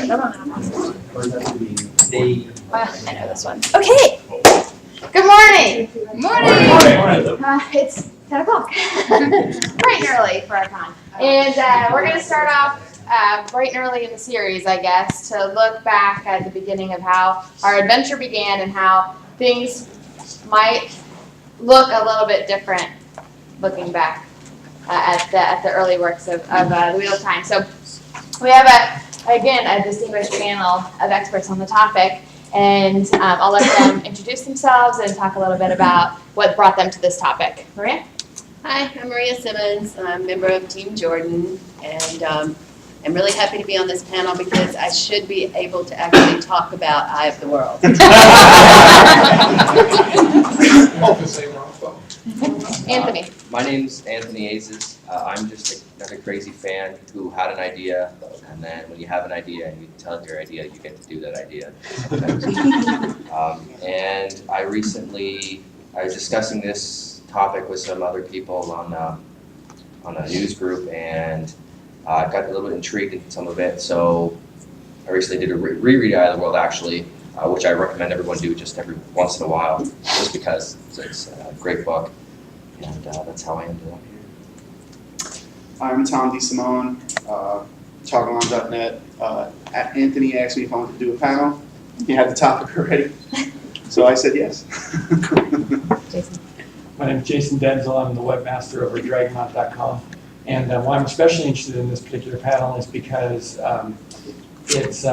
I don't know. I know this one. Okay. Good morning. Morning. It's 10 o'clock. Bright and early for our con. And we're going to start off bright and early in the series, I guess, to look back at the beginning of how our adventure began and how things might look a little bit different looking back at the early works of the Wheel of Time. So we have a distinguished panel of experts on the topic, and I'll let them introduce themselves and talk a little bit about what brought them to this topic. Maria? Hi, I'm Maria Simmons. I'm a member of Team Jordan, and I'm really happy to be on this panel because I should be able to actually talk about Eye of the World. Anthony. My name's Anthony Aziz. I'm just another crazy fan who had an idea, and then when you have an idea and you tell it your idea, you get to do that idea. And I was discussing this topic with some other people on a news group, and I got a little bit intrigued in some of it. So I recently did a reread of Eye of the World, actually, which I recommend everyone do just every once in a while, just because it's a great book. And that's how I ended up here. I'm Thom DeSimone, Cottingham.net. Anthony asked me if I wanted to do a panel. He had the topic already, so I said yes. Jason. My name is Jason Denzel. I'm the webmaster over at JordanCon. And why I'm especially interested in this particular panel is because it's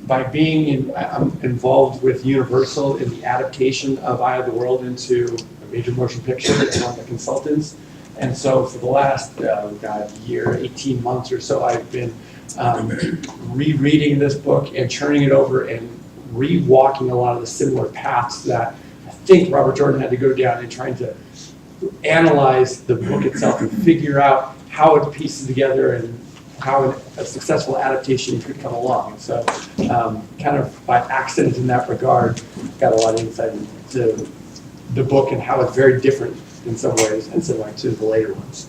by being I'm involved with Universal in the adaptation of Eye of the World into a major motion picture and one of the consultants. And so for the last year, 18 months or so, I've been rereading this book and churning it over and re-walking a lot of the similar paths that I think Robert Jordan had to go down in trying to analyze the book itself and figure out how it pieces together and how a successful adaptation could come along. And so kind of by accident in that regard, got a lot of insight into the book and how it's very different in some ways and similar to the later ones.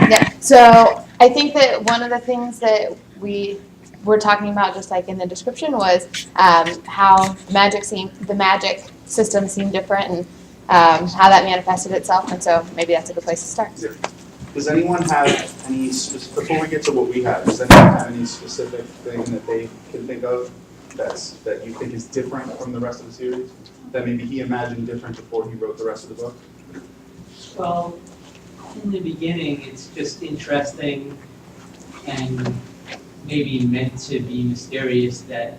Yeah, so I think that one of the things that we were talking about, just like in the description, was how the magic system seemed different and how that manifested itself, and so maybe that's a good place to start. Yeah. Does anyone have any, before we get to what we have, does anyone have any specific thing that they can think of that you think is different from the rest of the series? That maybe he imagined different before he wrote the rest of the book? Well, in the beginning, it's just interesting and maybe meant to be mysterious that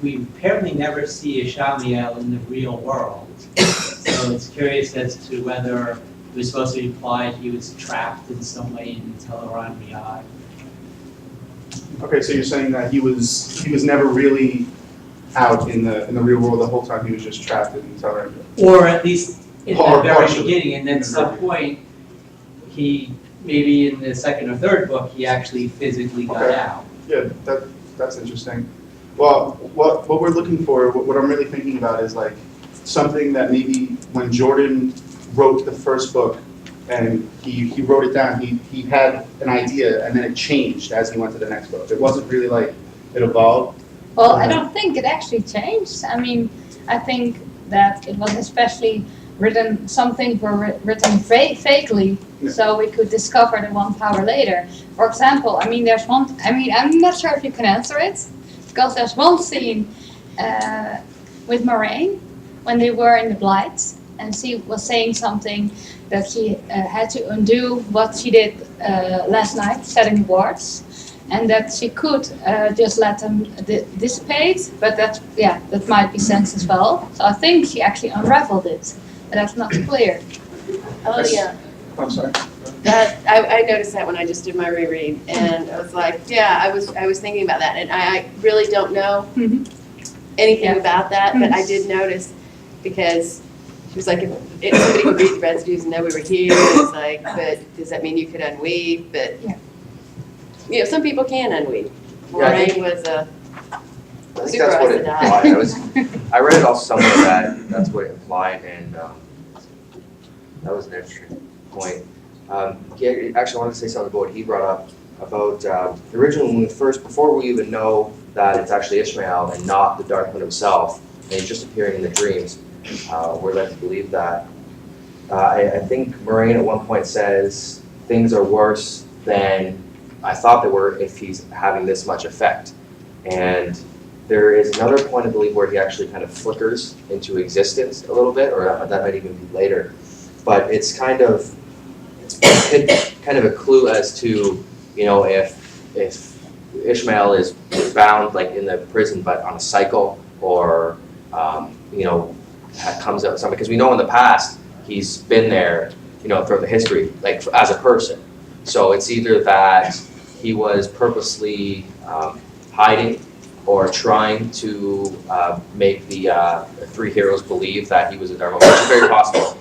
we apparently never see a Shamiel in the real world. So it's curious as to whether it was supposed to be implied he was trapped in some way in Teleron Riyadh. Okay, so you're saying that he was never really out in the real world the whole time. He was just trapped in Teleron. Or at least in the very Partially. beginning, and then at some point, he, maybe in the second or third book, he actually physically got Okay. out. Yeah, that's interesting. Well, what we're looking for, what I'm really thinking about is like something that maybe when Jordan wrote the first book and he wrote it down, he had an idea and then it changed as he went to the next book. It wasn't really like it evolved. Well, I don't think it actually changed. I mean, I think that it was especially written, some things were written vaguely, Yeah. so we could discover the one power later. For example, I mean, I'm not sure if you can answer it, because there's one scene with Moiraine when they were in the Blight, and she was saying something that she had to undo what she did last night, setting wards, and that she could just let them dissipate, but that might be sense as well. So I think she actually unraveled it, but that's not clear. Oh, yeah. I'm sorry. I noticed that when I just did my reread, and I was like, yeah, I was thinking about that, and I really don't know anything about that, but I did notice because she was like, if somebody could read the residues and know we were here, it's like, but does that mean you could unweave? But you know, some people can unweave. Moiraine was a I think that's what it implied. I read it off somewhere that that's what it implied, and that was an interesting point. Yeah, actually, I wanted to say something about what he brought up about originally when before we even know that it's actually Ishmael and not the Dark One himself, and he's just appearing in the dreams. We're led to believe that. I think Moiraine at one point says things are worse than I thought they were if he's having this much effect. And there is another point, I believe, where he actually kind of flickers into existence a little bit, or that might even be later. But it's kind of a clue as to, you know, if Ishmael is bound like in the prison but on a cycle, or you know, comes out something, because we know in the past he's been there, you know, throughout the history, like as a person. So it's either that he was purposely hiding or trying to make the three heroes believe that he was a Dharma, which is very possible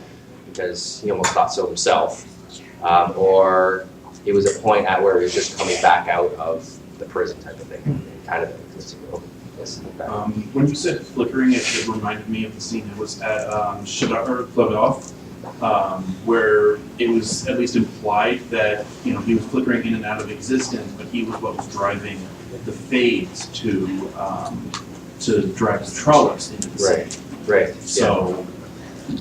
because he almost thought so himself. Or it was a point at where he was just coming back out of the prison type of thing, kind of existing world. When you said flickering, it reminded me of the scene that was at Shadar, where it was at least implied that, you know, he was flickering in and out of existence, but he was what was driving the fades to drive the Trollocs into the scene. Right. So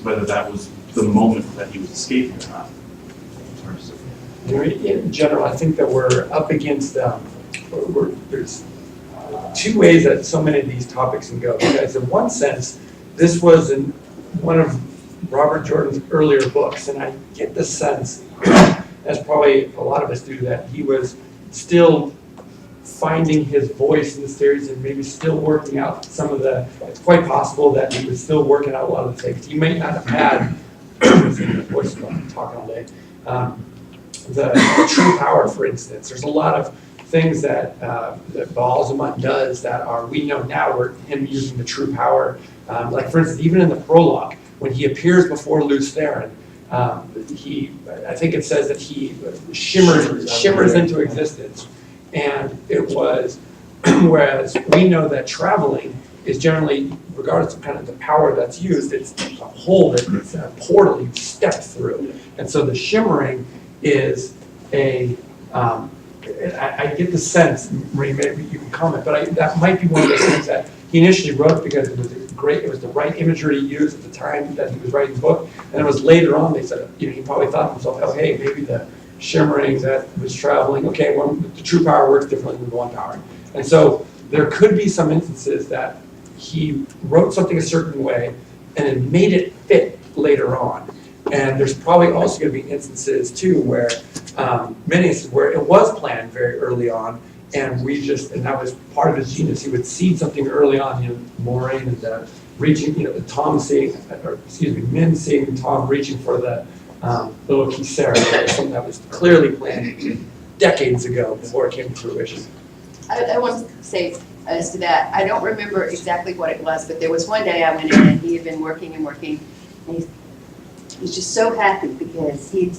whether that was the moment that he was escaping or not. In general, I think that we're up against, there's two ways that so many of these topics can go. Because in one sense, this was in one of Robert Jordan's earlier books, and I get the sense, as probably a lot of us do, that he was still finding his voice in the series and maybe still working out some of the, it's quite possible that he was still working out a lot of the things. He might not have had, voice talking all day, the true power, for instance. There's a lot of things that Bielaczyc does that are, we know now, were him using the true power. Like for instance, even in the prologue, when he appears before Luce Theron, I think it says that he shimmers into existence. And it was, whereas we know that traveling is generally, regardless of kind of the power that's used, it's a hole, it's a portal you step through. And so the shimmering is I get the sense, Marie, maybe you can comment, but that might be one of those things that he initially wrote because it was the right imagery he used at the time that he was writing the book, and it was later on they said, you know, he probably thought to himself, oh hey, maybe the shimmering that was traveling, okay, well, the true power works differently than the one power. And so there could be some instances that he wrote something a certain way and then made it fit later on. And there's probably also going to be instances too where, many instances where it was planned very early on, and and that was part of his genius. He would seed something early on, you know, Moiraine and reaching, you know, Minze seeing Thom reaching for the little Kisera, something that was clearly planned decades ago before it came to fruition. I want to say as to that, I don't remember exactly what it was, but there was one day I went in and he had been working and working, and he was just so happy because he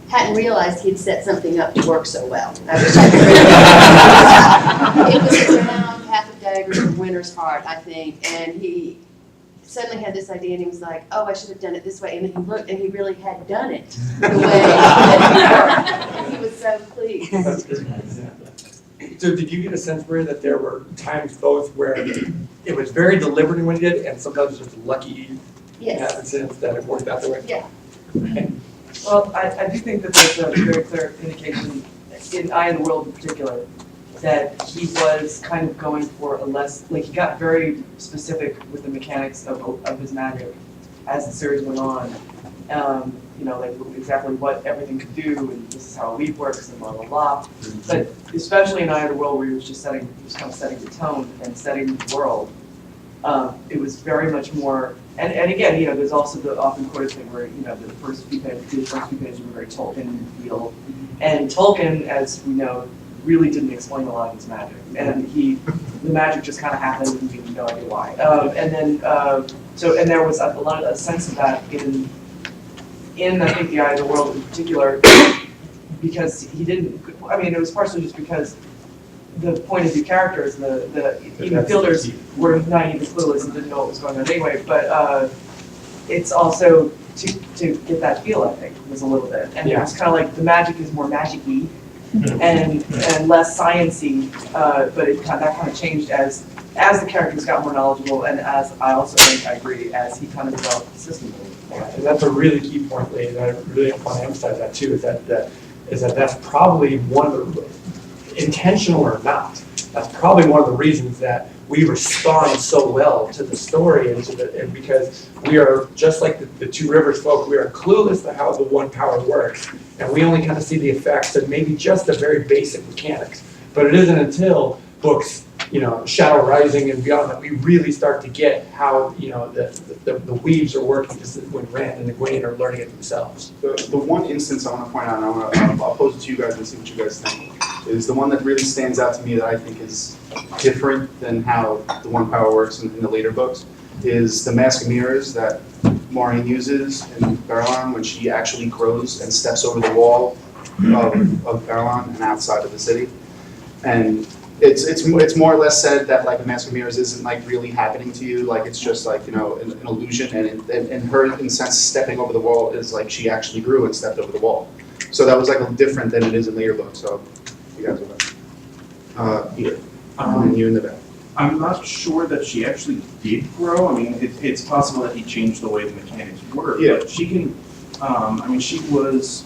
hadn't realized he'd set something up to work so well. I wish I could. It was around Path of Daggers or Winter's Heart, I think, and he suddenly had this idea and he was like, oh, I should have done it this way. And then he looked and he really had done it the way that it worked. And he was so pleased. That's good. So did you get a sense, Maria, that there were times both where it was very deliberate in what he did and sometimes just lucky incidents that it worked out the way? Yeah. Well, I do think that there's a very clear indication, in Eye of the World in particular, that he was kind of going for a less, like he got very specific with the mechanics of his magic as the series went on. You know, like exactly what everything could do, and this is how a leap works, and blah, blah, blah. But especially in Eye of the World, where he was just kind of setting the tone and setting the world, it was very much more, and again, you know, there's also the often quoted thing where, you know, the first few pages were very Tolkien feel, and Tolkien, as we know, really didn't explain a lot of his magic, and the magic just kind of happened, and we had no idea why. And there was a sense of that in I think the Eye of the World in particular, because he didn't. I mean, it was partially just because the point of view characters, even fielders, were naive and clueless and didn't know what was going on anyway. But it's also to get that feel, I think, was a little bit. And it was kind of like the magic is more magic-y and less science-y, but that kind of changed as the characters got more knowledgeable and as I also think I agree as he kind of developed the system. And that's a really key point, Leia, and I really want to emphasize that too, is that that's probably one of the, intentional or not, that's probably one of the reasons that we respond so well to the story and because we are, just like the Two Rivers folk, we are clueless to how the one power works. And we only kind of see the effects and maybe just the very basic mechanics. But it isn't until books, Shadow Rising and beyond that we really start to get how, the weaves are working, just when Rand and Egwene are learning it themselves. The one instance I want to point out, and I'll pose it to you guys and see what you guys think, is the one that really stands out to me that I think is different than how the One Power works in the later books, is the Mask of Mirrors that Moiraine uses in Barillon when she actually grows and steps over the wall of Barillon and outside of the city. And it's more or less said that like a Mask of Mirrors isn't like really happening to you, like it's just like an illusion, and her in a sense stepping over the wall is like she actually grew and stepped over the wall. So that was like different than it is in later books. So you guys are back. Peter, and you in the back. I'm not sure that she actually did grow. I mean, it's possible that he changed the way the mechanics work. Yeah. But she can, she was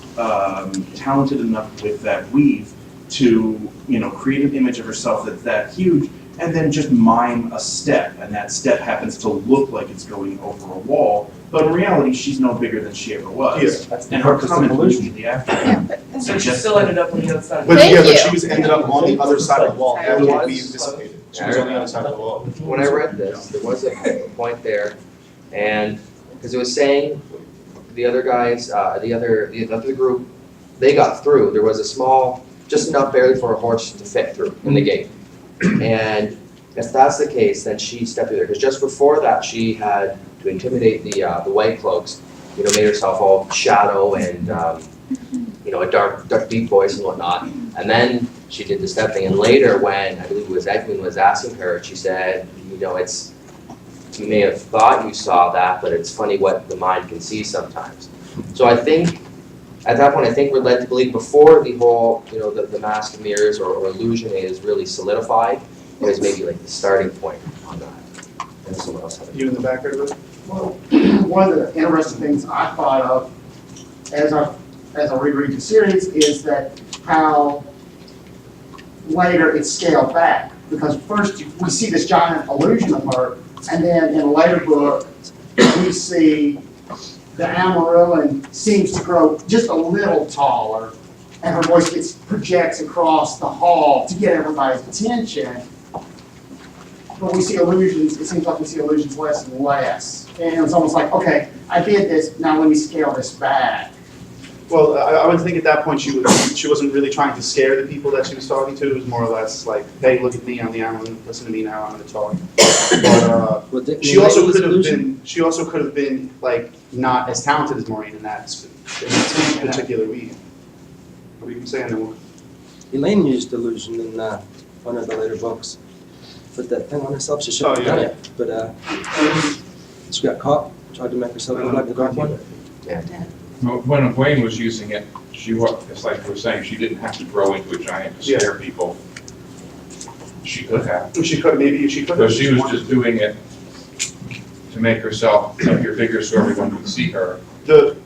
talented enough with that weave to, create an image of herself that's that huge, and then just mime a step, and that step happens to look like it's going over a wall, but in reality, she's no bigger than she ever was. Yeah. And her comment immediately after. And so she still ended up on the other side. But Thank but you. she was ended up on the other side of the wall after the was. weave dissipated. She was on the other side of the wall. When I read this, there was a point there, and because it was saying the other guys, the other group, they got through. There was a small, just enough barely for a horse to fit through in the gate. And if that's the case, then she stepped through there. Because just before that, she had to intimidate the White Cloaks. Made herself all shadow and a dark, deep voice and whatnot. And then she did the step thing. And later, when I believe it was Egwene was asking her, she said, it's you may have thought you saw that, but it's funny what the mind can see sometimes. So I think at that point, I think we're led to believe before the whole, the Mask of Mirrors or illusion is really solidified, it was maybe like the starting point on that. And someone else had it. You in the back right away? Well, one of the interesting things I thought of as I reread the series is that how later it's scaled back. Because first we see this giant illusion of her, and then in a later book we see the Amarillan seems to grow just a little taller, and her voice projects across the hall to get everybody's attention. But we see illusions, it seems like we see illusions less and less. And it's almost like, okay, I did this, now let me scale this back. Well, I would think at that point she wasn't really trying to scare the people that she was talking to. It was more or less like, hey, look at me, I'm the island, listen to me now, I'm going to talk. But she also could have been like not as talented as Moiraine in that particular week. What were you saying? Elaine used illusion in one of the later books. Put that thing on herself, she shouldn't have done it. But she got caught, tried to make herself look like the Dark One. Yeah. Well, when Wayne was using it, it's like we were saying, she didn't have to grow into a giant to scare people. She could have. She could, maybe she could have. But she was just doing it to make herself appear bigger so everyone could see her.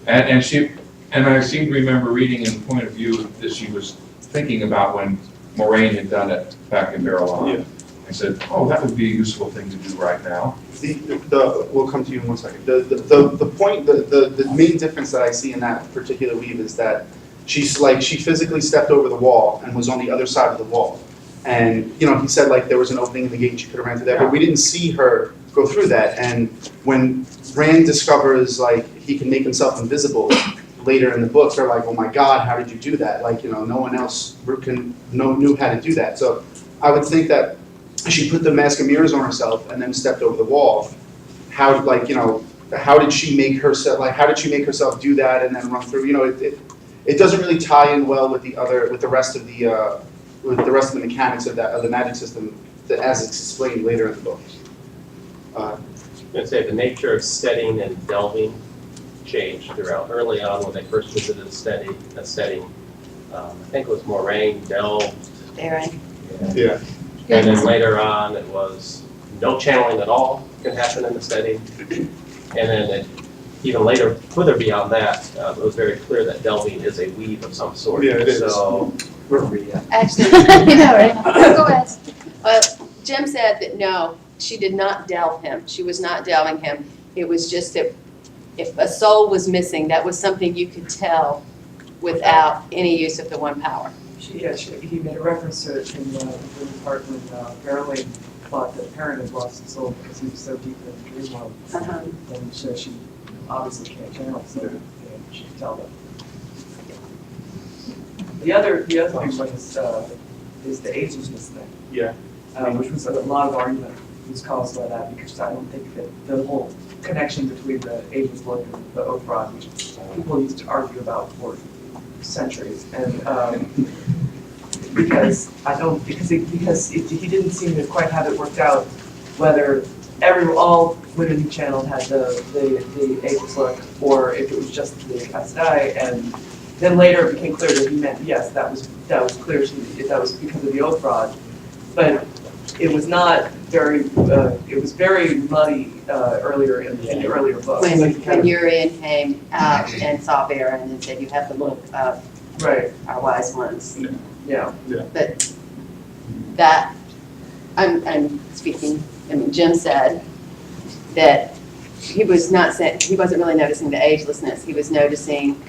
And I seem to remember reading in Point of View that she was thinking about when Moiraine had done it back in Barillon. Yeah. I said, oh, that would be a useful thing to do right now. We'll come to you in 1 second. The main difference that I see in that particular weave is that she physically stepped over the wall and was on the other side of the wall. And, he said like there was an opening in the gate, she could have ran through that, but we didn't see her go through that. And when Rand discovers like he can make himself invisible later in the books, they're like, oh my God, how did you do that? Like, no one else knew how to do that. So I would think that she put the Mask of Mirrors on herself and then stepped over the wall. How did she make herself do that and then run through? It doesn't really tie in well with the rest of the mechanics of the magic system as it's explained later in the books. gonna say the nature of setting and delving changed throughout. Early on, when they first visited a setting, I think it was Moiraine, delved. Aaron. Yeah. And then later on, it was no channeling at all can happen in the setting. And then even later, further beyond that, it was very clear that delving is a weave of some sort. Yeah, it is. So, Where were we at? Actually, You know, right? Go ahead. well, Jim said that no, she did not delve him. She was not delving him. It was just that if a soul was missing, that was something you could tell without any use of the one power. He made a reference to it in the part when Verily thought that Perrin had lost his soul because he was so deep in the dream world. And so she obviously can't channel, so she could tell them. The other thing is the agelessness thing. Yeah. Which was a lot of argument was caused by that, because I don't think that the whole connection between the ageless look and the oath rod, which people used to argue about for centuries, and because he didn't seem to quite have it worked out whether all women who channeled had the ageless look, or if it was just the Asdai, and then later it became clear that he meant yes, that was clear that was because of the oath rod, but it was not very. It was very muddy earlier in the earlier books. When Urian came out and saw Baron and said, "You have the look of our wise ones." Yeah. But that I'm speaking. I mean, Jim said that he wasn't really noticing the agelessness. He was noticing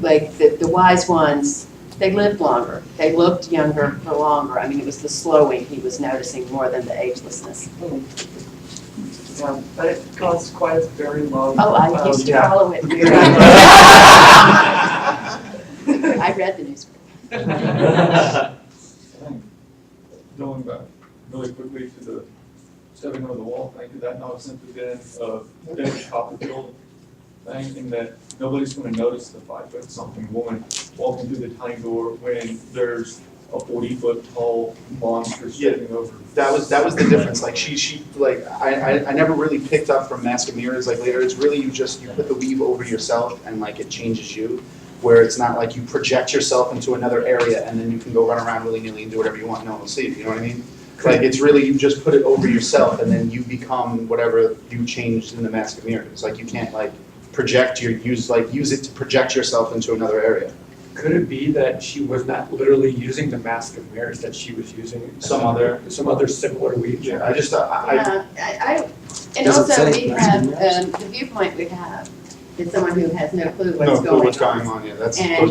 like the wise ones. They lived longer. They looked younger for longer. I mean, it was the slowing he was noticing more than the agelessness. Yeah, but it caused quite a very long. Oh, I used to follow it. I read the newspaper. Going back really quickly to the stepping over the wall thing, could that not have simply been a dead Copperfield thing, in that nobody's going to notice the 5-foot-something woman walking through the tiny door when there's a 40-foot tall monster stepping over? That was the difference. Like she like I never really picked up from Mask of Mirrors. Like later, it's really you put the weave over yourself and like it changes you. Where it's not like you project yourself into another area and then you can go run around willy-nilly and do whatever you want, no one will see you, you know what I mean? Like it's really, you just put it over yourself and then you become whatever you changed in the Mask of Mirrors. Like you can't like project use it to project yourself into another area. Could it be that she was not literally using the Mask of Mirrors, that she was using some other similar weave? Yeah, I just and also we have the viewpoint we have. Is someone who has no clue what's going on. Yeah, that's and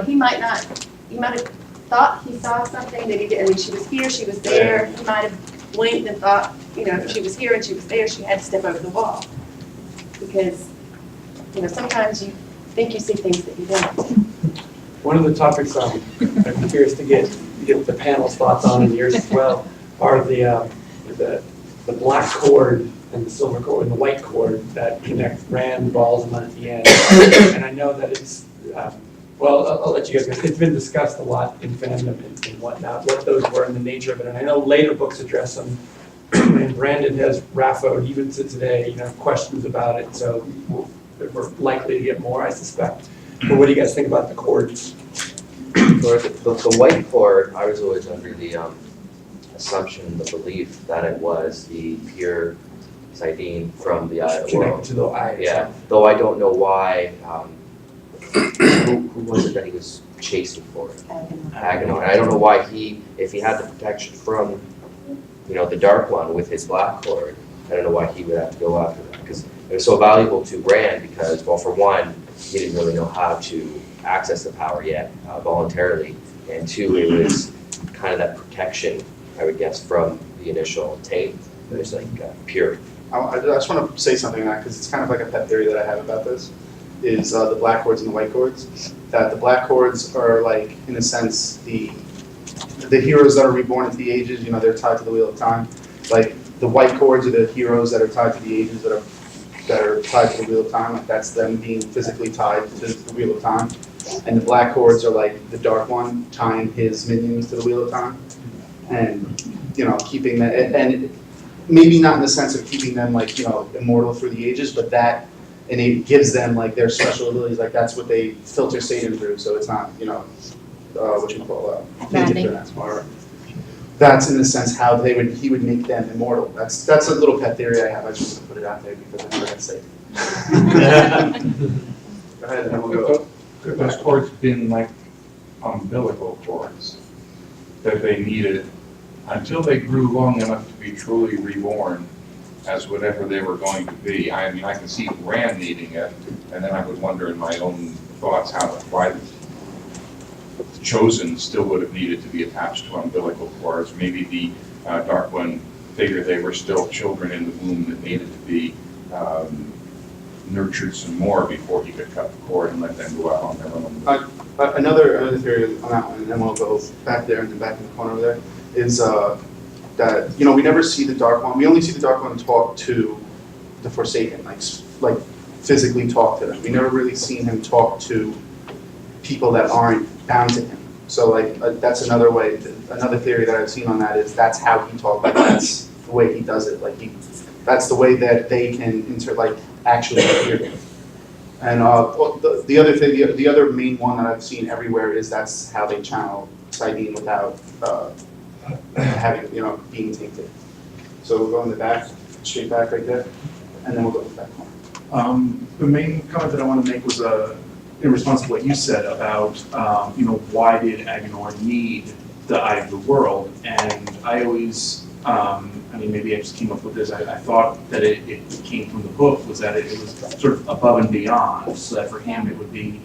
he might have thought he saw something that he did. I mean, she was here, she was there. He might have blinked and thought, she was here and she was there. She had to step over the wall because sometimes you think you see things that you don't. One of the topics I'm curious to get the panel's thoughts on, and yours as well, are the black cord and the silver cord and the white cord that connect Rand, Baalzama at the end. And I know that it's, I'll let you guys know. It's been discussed a lot in fandom and whatnot, what those were and the nature of it. And I know later books address them. And Brandon has raffoed even to today, questions about it. So we're likely to get more, I suspect. But what do you guys think about the cords? For the white cord, I was always under the assumption, the belief that it was the pure Sidene from the Eye of the World. To the eye. Yeah, though I don't know why. Who was it that he was chasing for? Agamemnon. I don't know why if he had the protection from, the Dark One with his black cord, I don't know why he would have to go after that, because it was so valuable to Rand because, well, for one, he didn't really know how to access the power yet voluntarily, and two, it was kind of that protection, I would guess, from the initial taint. It was like pure. I just want to say something on that because it's kind of like a pet theory that I have about this, is the black cords and the white cords. That the black cords are like, in a sense, the heroes that are reborn at the ages, they're tied to the Wheel of Time. Like the white cords are the heroes that are tied to the ages that are tied to the Wheel of Time. Like that's them being physically tied to the Wheel of Time. And the black cords are like the Dark One tying his minions to the Wheel of Time. And, keeping that, and maybe not in the sense of keeping them like, immortal through the ages, but that, and it gives them like their special abilities, like that's what they filter Satan through, so it's not, what you call, or that's in the sense how he would make them immortal. That's a little pet theory I have, I just want to put it out there because I never got Satan. Go ahead, and then we'll go. Those cords been like umbilical cords that they needed until they grew long enough to be truly reborn as whatever they were going to be. I mean, I can see Rand needing it, and then I would wonder in my own thoughts why the Chosen still would have needed to be attached to umbilical cords. Maybe the Dark One figured they were still children in the womb that needed to be nurtured some more before he could cut the cord and let them go out on their own. Another theory on that one, and then we'll go back there and then back in the corner over there, is that, we never see the Dark One. We only see the Dark One talk to the Forsaken, like physically talk to them. We never really seen him talk to people that aren't bound to him. So that's another way, another theory that I've seen on that is that's how he talks, that's the way he does it. That's the way that they can actually hear him. And the other thing, the other main one that I've seen everywhere is that's how they channel Sidene without having, being tainted. So we'll go in the back, straight back right there, and then we'll go to the back corner. The main comment that I want to make was in response to what you said about, why did Agenor need the Eye of the World? And I always, maybe I just came up with this. I thought that it came from the book, was that it was sort of above and beyond, so that for him it would be,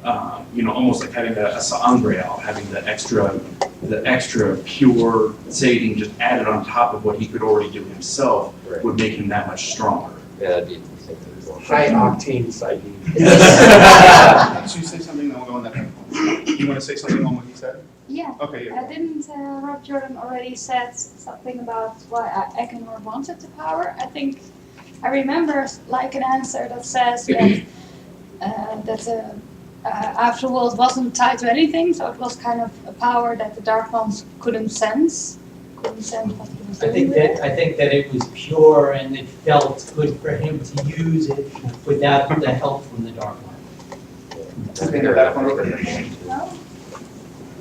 almost like having a Sa'angreal, having the extra pure Satan just added on top of what he could already do himself would make him that much stronger. Yeah, that'd be high octane Sidene. So you say something, then we'll go on that back. You want to say something on what he said? Yeah. Okay, yeah. Didn't Rob Jordan already said something about why Agenor wanted the power? I think I remember an answer that says that Afterworld wasn't tied to anything, so it was kind of a power that the Dark Ones couldn't sense what he was doing with it. I think that it was pure and it felt good for him to use it without the help from the Dark One.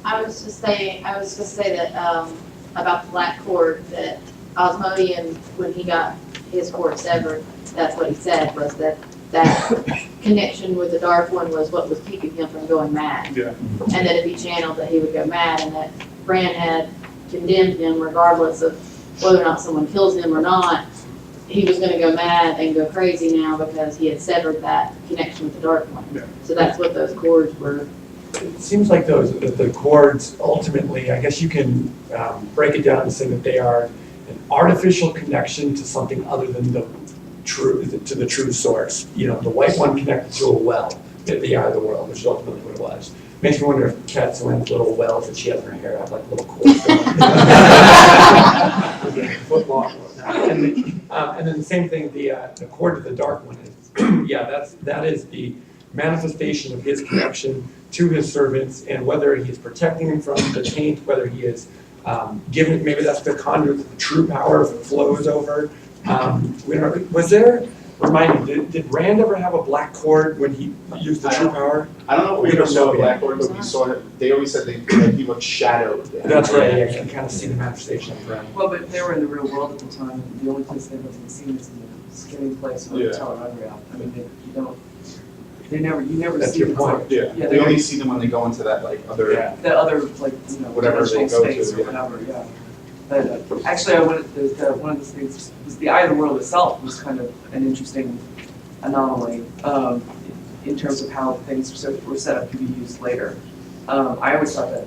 I was just saying that about the black cord, that Osmodian, when he got his cord severed, that's what he said, was that connection with the Dark One was what was keeping him from going mad. Yeah. And that if he channeled that he would go mad, and that Bran had condemned him regardless of whether or not someone kills him or not. He was going to go mad and go crazy now because he had severed that connection with the Dark One. Yeah. So that's what those cords were. It seems like the cords ultimately, I guess you can break it down and say that they are an artificial connection to something other than the true source. The white one connected to a well, the Eye of the World, which is ultimately what it was. Makes me wonder if Kat's little wells that she has in her hair have little cords going. Foot long. And then the same thing, the cord to the Dark One is, that is the manifestation of his connection to his servants, and whether he is protecting them from the taint, whether he is giving, maybe that's the conduit that the true power flows over. Remind me, did Rand ever have a black cord when he used the true power? I don't know if we ever saw a black cord, but we saw it. They always said he looked shadowed. That's right, yeah, you can kind of see the manifestation of Rand. Well, but they were in the real world at the time, and the only place they wasn't seen is in the skinning place on the Teleunreal. You never That's see your them. point. Yeah, they only see them when they go into that other. Yeah. The other whatever they go space to, or whatever. Yeah. But actually, one of the things was the Eye of the World itself was kind of an interesting anomaly in terms of how things were set up to be used later. I always thought that,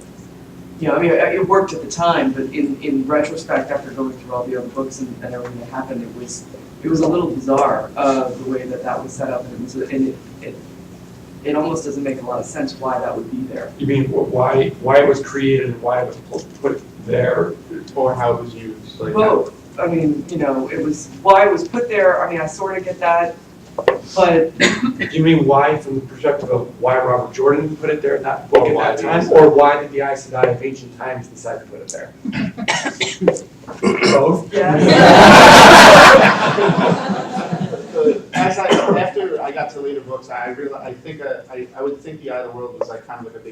it worked at the time, but in retrospect, after going through all the other books and everything that happened, it was a little bizarre the way that was set up, and it almost doesn't make a lot of sense why that would be there. You mean why it was created and why it was put there, or how it was used? Both. It was why it was put there. I sort of get that, but you mean why from the perspective of why Robert Jordan put it there in that book at that time, or why did the Aes Sedai of ancient times decide to put it there? Both. Yeah.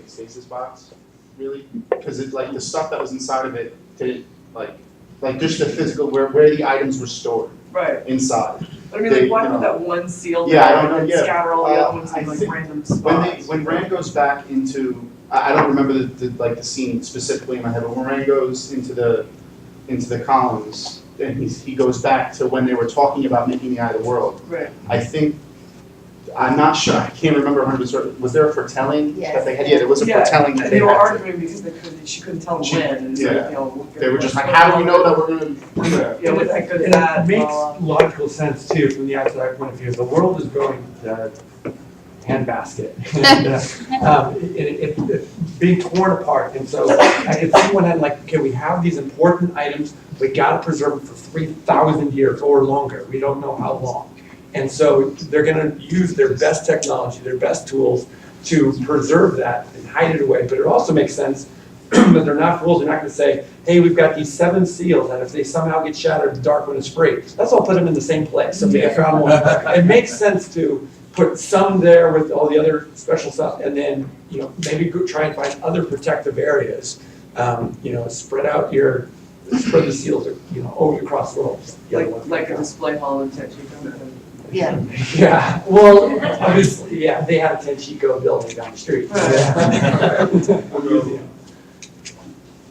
a stasis box, really, because it like the stuff that was inside of it didn't like just the physical where the items were stored Right. inside. But I mean, They, like, why you know, put that one seal Yeah, I there don't know, and yeah. scatter all the other ones I in like think random spots? When Rand goes back into, I don't remember the scene specifically in my head, but when Rand goes into the columns, and he goes back to when they were talking about making the Eye of the World. Right. I think, I'm not sure, I can't remember 100%, was there a foretelling Yes. that they had? Yeah, there was a foretelling that they were had to- arguing because she couldn't tell them when, and it's like, Yeah. you know. They were just like, how do we know that we're gonna do that? Yeah, with that good And that. it makes logical sense too, from the outside point of view. The world is going handbasket. And it's being torn apart. And so I could see one end like, okay, we have these important items, we gotta preserve them for 3,000 years or longer. We don't know how long. And so they're gonna use their best technology, their best tools to preserve that and hide it away. But it also makes sense that they're not fools. They're not gonna say, hey, we've got these 7 seals, and if they somehow get shattered, the dark one is free. Let's all put them in the same place. So they found one. It makes sense to put some there with all the other special stuff, and then, you know, maybe go try and find other protective areas. You know, spread the seals, you know, over across the world. Like a display hall in Technico. Yeah. Yeah, well, obviously, yeah, they had a Tenchico building down the street.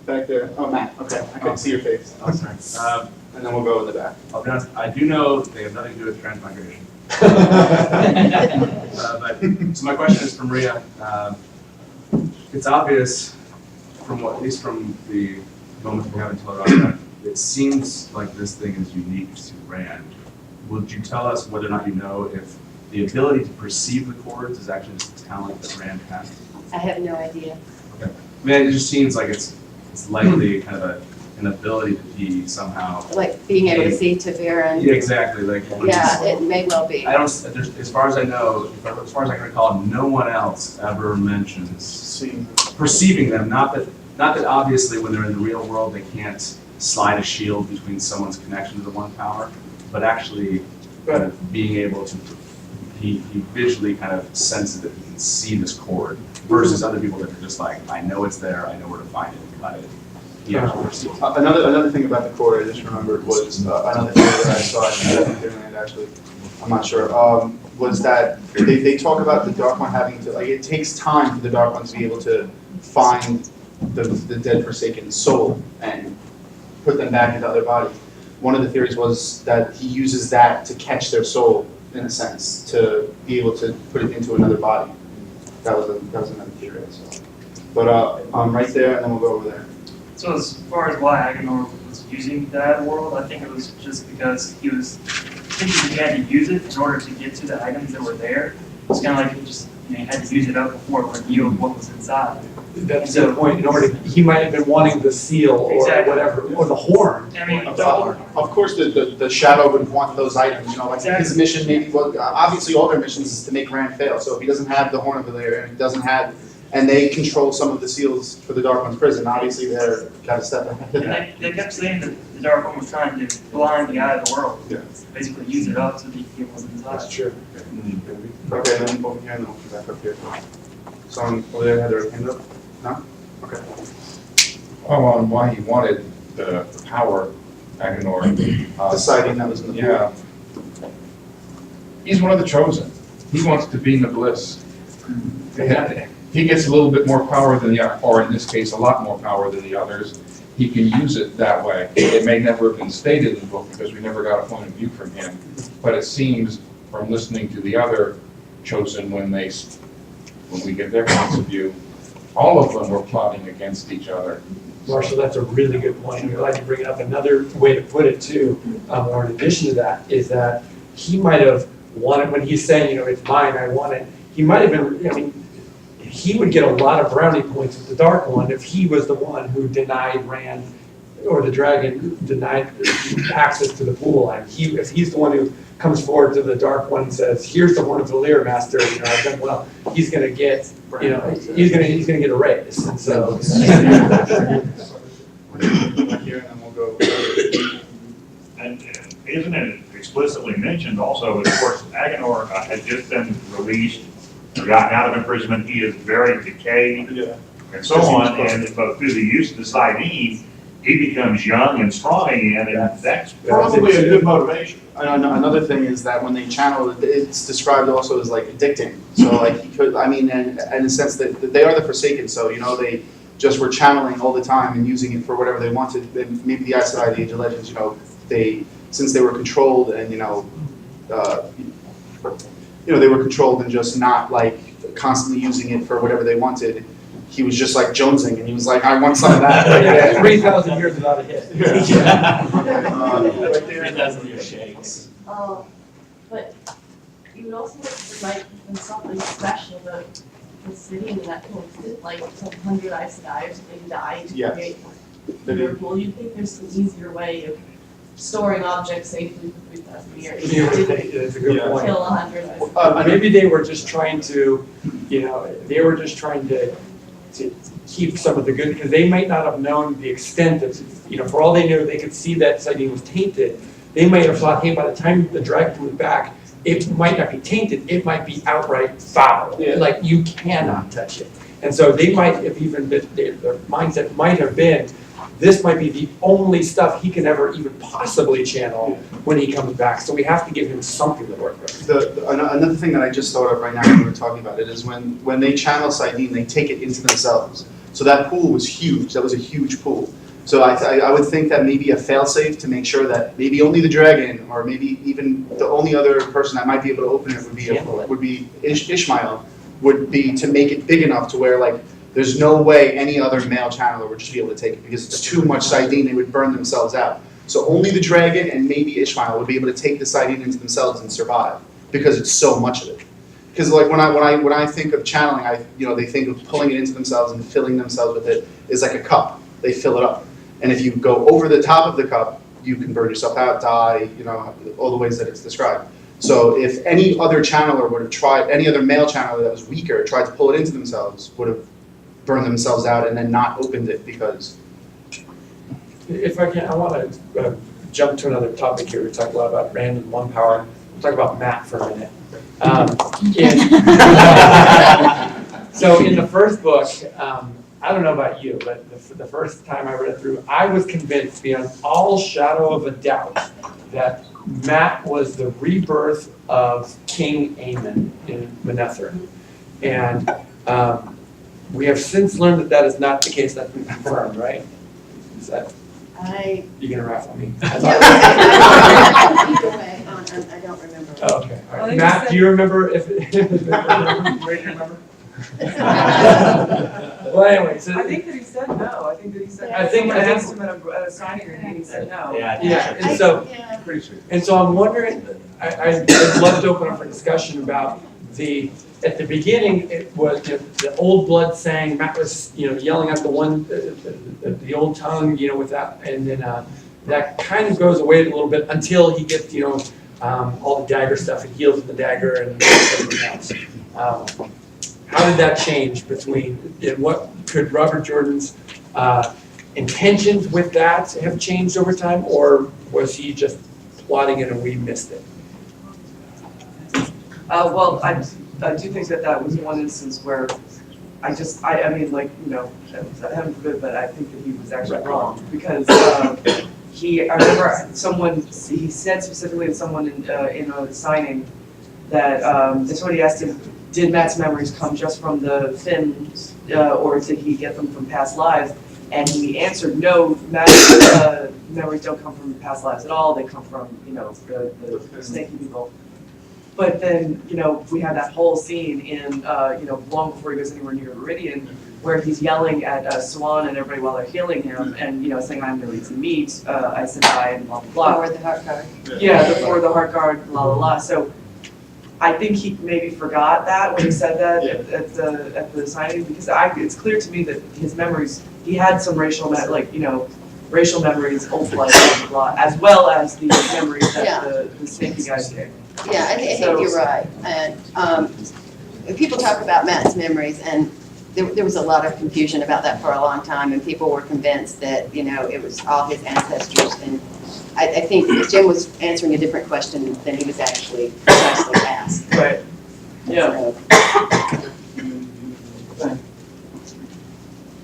Back there, oh, Matt, okay, I can see your face. Oh, sorry. And then we'll go in the back. I'll be honest, I do know they have nothing to do with transmigration. So my question is for Maria. It's obvious from at least from the moment we haven't told about it seems like this thing is unique to Rand. Would you tell us whether or not you know if the ability to perceive the chords is actually just a talent that Rand has? I have no idea. Okay. I mean, it just seems like it's likely kind of an ability to be somehow. Like being able to see Tavera. Yeah, exactly. Like. Yeah, it may well be. I don't. As far as I know, as far as I can recall, no one else ever mentions perceiving them. Not that obviously when they're in the real world they can't slide a shield between someone's connection to the one power, but actually kind of being able to. He visually kind of senses that he can see this chord versus other people that are just like, I know it's there, I know where to find it and cut it. Yeah. Another thing about the chord I just remembered was another theory that I saw in Disneyland actually. I'm not sure. Was that they talk about the Dark One having to it takes time for the Dark One to be able to find the dead Forsaken soul and put them back into other bodies. One of the theories was that he uses that to catch their soul in a sense to be able to put it into another body. That was another theory I saw. But right there, and then we'll go over there. So as far as why Agenor was using that world, I think it was just because he was thinking he had to use it in order to get to the items that were there. It's kind of like he just he had to use it up before it knew what was inside. That's the point. In order, he might have been wanting the seal or whatever, or the horn. I mean, of course, the Shadow would want those items. You know, like his mission maybe was obviously all their missions is to make Rand fail. So if he doesn't have the Horn of Valyria and he doesn't have, and they control some of the seals for the Dark One's prison, obviously they're got to step ahead of that. and they kept saying that the Dark One was trying to blind the eye of the world. Yeah. Basically, use it up so that he could get what's inside. That's true. Okay, then over here, and then we'll come back up here. Someone over there had their hand up? No? Okay. Oh, on why he wanted the power, Agenor. Deciding that was in the yeah. He's one of the chosen. He wants to be Nobliss. He gets a little bit more power than the, or in this case, a lot more power than the others. He can use it that way. It may never have been stated in the book because we never got a point of view from him. But it seems from listening to the other chosen when we get their points of view, all of them were plotting against each other. Marshall, that's a really good point. I'm glad you bring it up. Another way to put it too, or in addition to that, is that he might have wanted, when he's saying, you know, it's mine, I want it, he might have been, I mean, he would get a lot of brownie points with the Dark One if he was the one who denied Rand, or the dragon denied access to the pool. And if he's the one who comes forward to the Dark One and says, here's the Horn of Valyria, Master, you know, I've done well, he's gonna get, you know, he's gonna get a raise. And so Here, and then we'll go. And isn't it explicitly mentioned also, of course, Agenor had just been released gotten out of imprisonment, he is very decayed and so on, and but through the use of this ID, he becomes young and strong again, and that's probably a good motivation. Another thing is that when they channel it, it's described also as like addicting. So like he could, I mean, and in the sense that they are the Forsaken, so you know they just were channeling all the time and using it for whatever they wanted. And maybe the Aes Sedai, the Age of Legends, you know, since they were controlled and they were controlled and just not like constantly using it for whatever they wanted. He was just like jonesing, and he was like, "I want some of that." 3,000 years without a hit. 3,000 years shakes. But you would also like when something special about the city and that posted, like some 100 Aes Sedai or something died to create Liverpool. You'd think there's an easier way of storing objects safely for 3,000 years. That's a good point. Kill 100 Aes Sedai. Maybe they were just trying to, to keep some of the good, because they might not have known the extent of, for all they knew, they could see that sighting was tainted. They might have thought, hey, by the time the dragon comes back, it might not be tainted, it might be outright foul. Yeah. Like, you cannot touch it. And so they might have even been, their mindset might have been, this might be the only stuff he can ever even possibly channel when he comes back. So we have to give him something to work with. Another thing that I just thought of right now when we were talking about it is when they channel Saidin, they take it into themselves. So that pool was huge. That was a huge pool. So I would think that maybe a failsafe to make sure that maybe only the dragon, or maybe even the only other person that might be able to open it would be Ishmael, would be to make it big enough to where like there's no way any other male channeler would just be able to take it because it's too much Saidin, they would burn themselves out. So only the dragon and maybe Ishmael would be able to take the Saidin into themselves and survive because it's so much of it. Because like when I think of channeling, they think of pulling it into themselves and filling themselves with it is like a cup. They fill it up, and if you go over the top of the cup, you can burn yourself out, die, all the ways that it's described. So if any other channeler would have tried, any other male channeler that was weaker tried to pull it into themselves, would have burned themselves out and then not opened it because. If I can, I want to jump to another topic here. We talked a lot about random one power. We'll talk about Matt for a minute. So in the first book, I don't know about you, but the first time I read it through, I was convinced beyond all shadow of a doubt that Matt was the rebirth of King Aemon in Manetheren. And we have since learned that that is not the case. That's been confirmed, right? Is that? You're gonna wrap on me. I don't remember. Oh, okay. All right. Matt, do you remember if? Remember? Well, anyway, so I think that he said no. I think that he said. I think asked him at a signing and he said no. Yeah. And so I'm wondering. I'd love to open up for discussion about at the beginning, it was the old blood sang. Matt was, yelling at the one, the old tongue, with that, and then that kind of goes away a little bit until he gets, all the dagger stuff and heals with the dagger and everything else. How did that change and what could Robert Jordan's intentions with that have changed over time, or was he just plotting it and we missed it? Well, I do think that was one instance where I heaven forbid, but I think that he was actually wrong because I remember he said specifically to someone in a signing that somebody asked him, did Matt's memories come just from the fins or did he get them from past lives? And he answered, no, Matt's memories don't come from past lives at all. They come from, the snaky people. But then, we have that whole scene in, long before he goes anywhere near Meridian, where he's yelling at Swan and everybody while they're healing him, and saying, "I'm going to meet Aes Sedai," and blah blah blah. Or the heart guard. Yeah, before the heart guard, blah blah blah. So, I think he maybe forgot that when he said that at the signing, because it's clear to me that his memories, he had some racial memories, old blood, blah blah blah, as well as the memories that the snaky guys gave. Yeah, I think you're right. And people talk about Matt's memories, and there was a lot of confusion about that for a long time, and people were convinced that, it was all his ancestors. And I think Jim was answering a different question than he was actually precisely asked. Right. Yeah.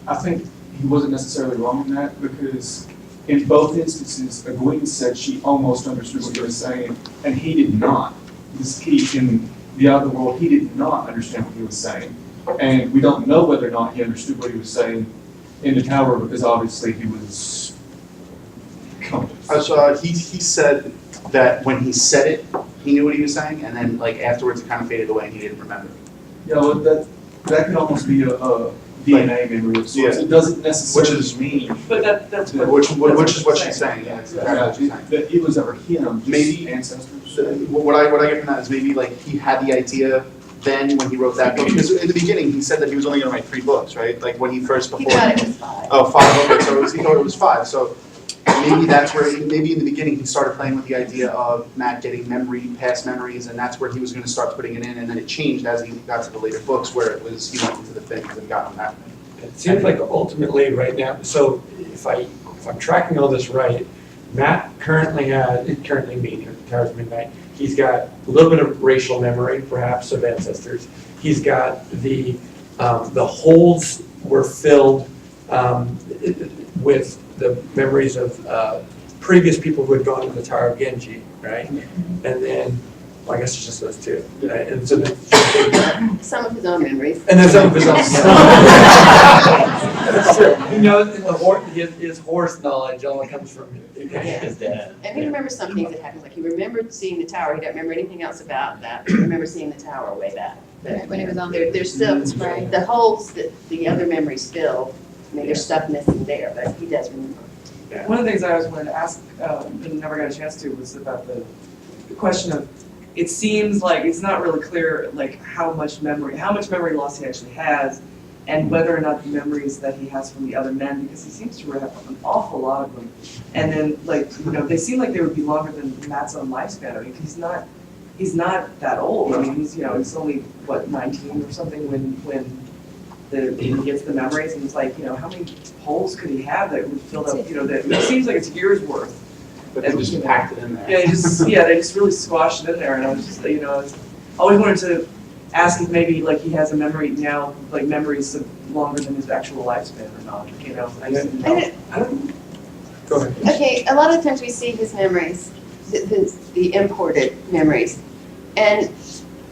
I think he wasn't necessarily wrong in that, because in both instances, Gwen said she almost understood what he was saying, and he did not. In the other world, he did not understand what he was saying. And we don't know whether or not he understood what he was saying in the tower, because obviously he was he said that when he said it, he knew what he was saying, and then like afterwards it kind of faded away and he didn't remember. Yeah, well, that could almost be a DNA memory of sorts. It doesn't necessarily mean. But that's what. Which is what she's saying. Yeah, that's exactly what she's saying. That it was ever him. Maybe ancestors. What I get from that is maybe like he had the idea then when he wrote that book, because in the beginning he said that he was only going to write 3 books, right? Like when he first He thought it was 5. Oh, 5. Okay, so he thought it was 5. So maybe that's where maybe in the beginning he started playing with the idea of Matt getting past memories, and that's where he was going to start putting it in, and then it changed as he got to the later books where it was he went into the things and got them happening. It seems like ultimately right now, so if I'm tracking all this right, Matt currently meaning Towers Midnight, he's got a little bit of racial memory, perhaps, of ancestors. He's got the holes were filled with the memories of previous people who had gone to the Tower of Genji, right? And then, well, I guess it's just those 2. Right? And so Some of his own memories. And then some of his own memories. That's true. You know, his horse knowledge all comes from his dad. And he remembers some things that happened, like he remembered seeing the tower, he don't remember anything else about that, he remembers seeing the tower way back. But, When he was on there's still, the holes, the other memories still, I mean, there's stuff missing there, but he does remember. One of the things I always wanted to ask, and never got a chance to, was about the question of, it seems like it's not really clear like how much memory loss he actually has, and whether or not the memories that he has from the other men, because he seems to have an awful lot of them. And then they seem like they would be longer than Matt's own lifespan. I mean, he's not that old. I mean, he's only what, 19 or something when he gets the memories, and it's like, how many holes could he have that would fill up, that it seems like it's years worth. But they just packed it in there. Yeah, they just really squashed it in there, and I was just, I always wanted to ask if maybe like he has a memory now, like memories of longer than his actual lifespan or not, I just didn't know. Go ahead. Okay, a lot of times we see his memories, the imported memories, and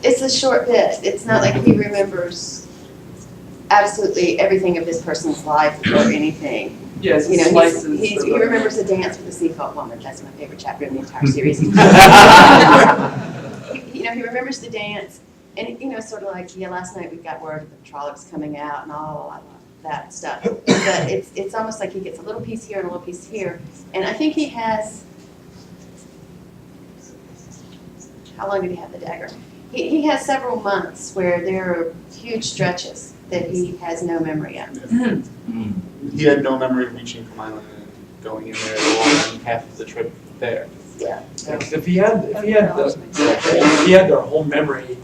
it's a short bit. It's not like he remembers absolutely everything of this person's life or anything. Yes, he remembers a dance with the sea folk woman. That's my favorite chapter in the entire series. He remembers the dance, and sort of like, last night we got word that the trollop's coming out and all of that stuff. But it's almost like he gets a little piece here and a little piece here, and I think he has. How long did he have the dagger? He has several months where there are huge stretches that he has no memory of. He had no memory of reaching from Island and going in there along half of the trip there. Yeah. If he had their whole memory,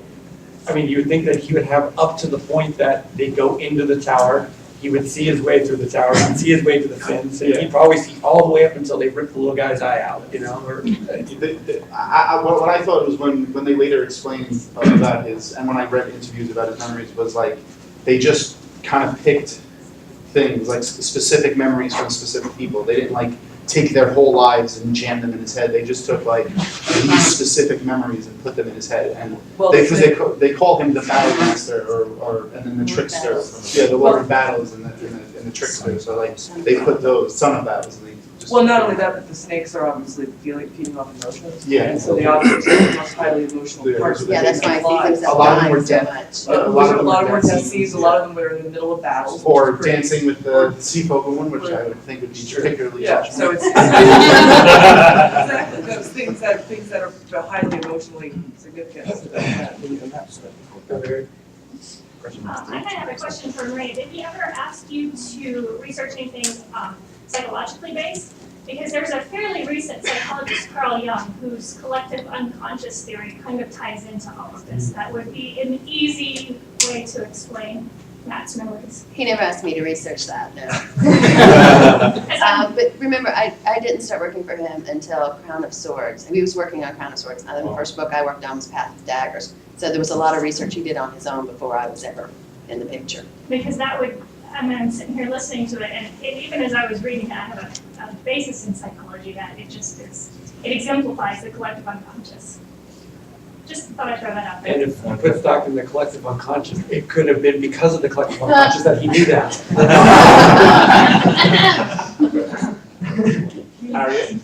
I mean, you would think that he would have up to the point that they go into the tower. He would see his way through the tower. He'd see his way to the fins. And he'd probably see all the way up until they rip the little guy's eye out. Or, what I thought was when they later explained about and when I read interviews about his memories, was like they just kind of picked things, like specific memories from specific people. They didn't like take their whole lives and jam them in his head. They just took like these specific memories and put them in his head. And they call him the battle master and then the trickster. Yeah, the Lord of Battles and the trickster. So like they put those son of battles. And they just not only that, but the snakes are obviously feeding off emotions. Yeah. And so the objects are the most highly emotional parts of the that's why I think a lot of them were dead. A lot of them were death scenes. A lot of them were in the middle of battles. Or dancing with the sea folk woman, which I would think would be particularly touching. So it's exactly those things that are highly emotionally significant. I have a question for Moiraine. Did he ever ask you to research anything psychologically based? Because there's a fairly recent psychologist, Carl Jung, whose collective unconscious theory kind of ties into all of this. That would be an easy way to explain Matt's memories. He never asked me to research that, no. But remember, I didn't start working for him until Crown of Swords. And he was working on Crown of Swords. And the first book I worked on was Path of Daggers. So there was a lot of research he did on his own before I was ever in the picture. Because that would, I mean, I'm sitting here listening to it, and even as I was reading it, I have a basis in psychology that it just is, it exemplifies the collective unconscious. Just thought I'd throw that out there. And if you put Stock in the collective unconscious, it could have been because of the collective unconscious that he knew that. Harriet?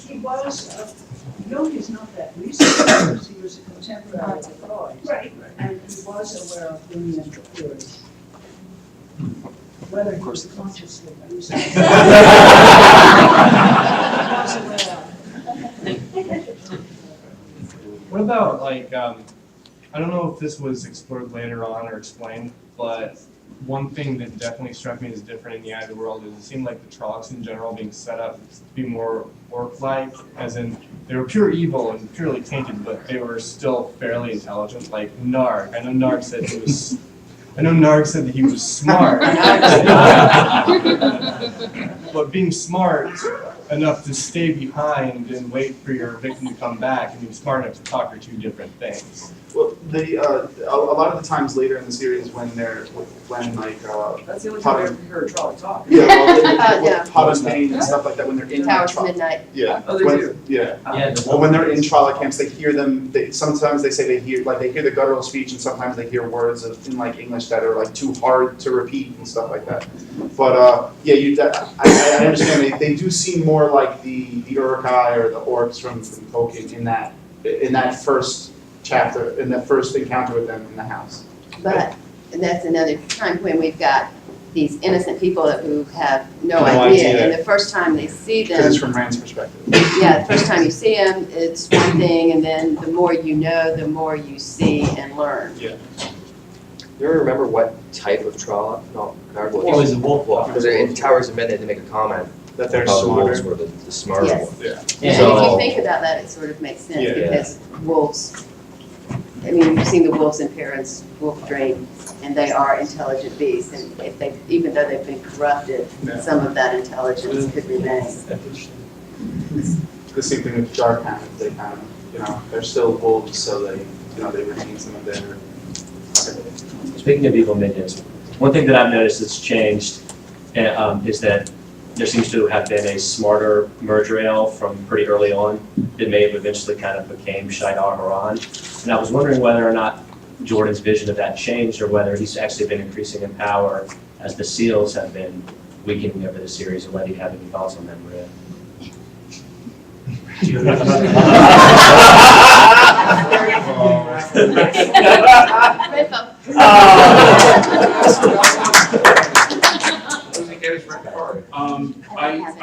He was, Jung is not that recent, because he was a contemporary of Freud. Right. And he was aware of Jungian theories. Whether he was consciously using it. He was aware. What about, like, I don't know if this was explored later on or explained, but one thing that definitely struck me as different in the Eye of the World is it seemed like the Trollocs in general being set up to be more orc-like, as in they were pure evil and purely tainted, but they were still fairly intelligent, like Narg. I know Narg said that he was smart. But being smart enough to stay behind and wait for your victim to come back, and being smart enough to talk are two different things. Well, a lot of the times later in the series when That's the only time I ever heard Trolloc talk. Yeah, well, Yeah. Hot Pain and stuff like that when they're in Towers Trolloc. Midnight. Yeah. Oh, they do? Yeah. Yeah. Well, when they're in Trolloc camps, they hear them. Sometimes they say they hear the guttural speech, and sometimes they hear words in like English that are like too hard to repeat and stuff like that. But I understand they do seem more like the Uruk-hai or the orcs from Tolkien in that first chapter, in the first encounter with them in the house. But that's another time when we've got these innocent people who have no idea. And the first time they see them. Because it's from Rand's perspective. Yeah, the first time you see them, it's one thing, and then the more you know, the more you see and learn. Yeah. Do you remember what type of Trolloc? No, Narwhal. It was a wolf. Because in Towers of Midnight, they make a comment that they're about the smarter. wolves were the smarter Yes. ones. Yeah. And So- if you think about that, it sort of makes sense Yeah. because wolves, I mean, you've seen the wolves in Perrin's Wolf Dream, and they are intelligent beasts, and if they, even though they've been corrupted, some of that intelligence could remain. The same thing with Dark Hand. They kind of, they're still wolves, so they retain some of their. Speaking of evil minions, one thing that I've noticed that's changed is that there seems to have been a smarter Murdriel from pretty early on that may have eventually kind of became Shaidar Haran. And I was wondering whether or not Jordan's vision of that changed or whether he's actually been increasing in power as the seals have been weakening over the series, or whether you have any thoughts on that, Maria.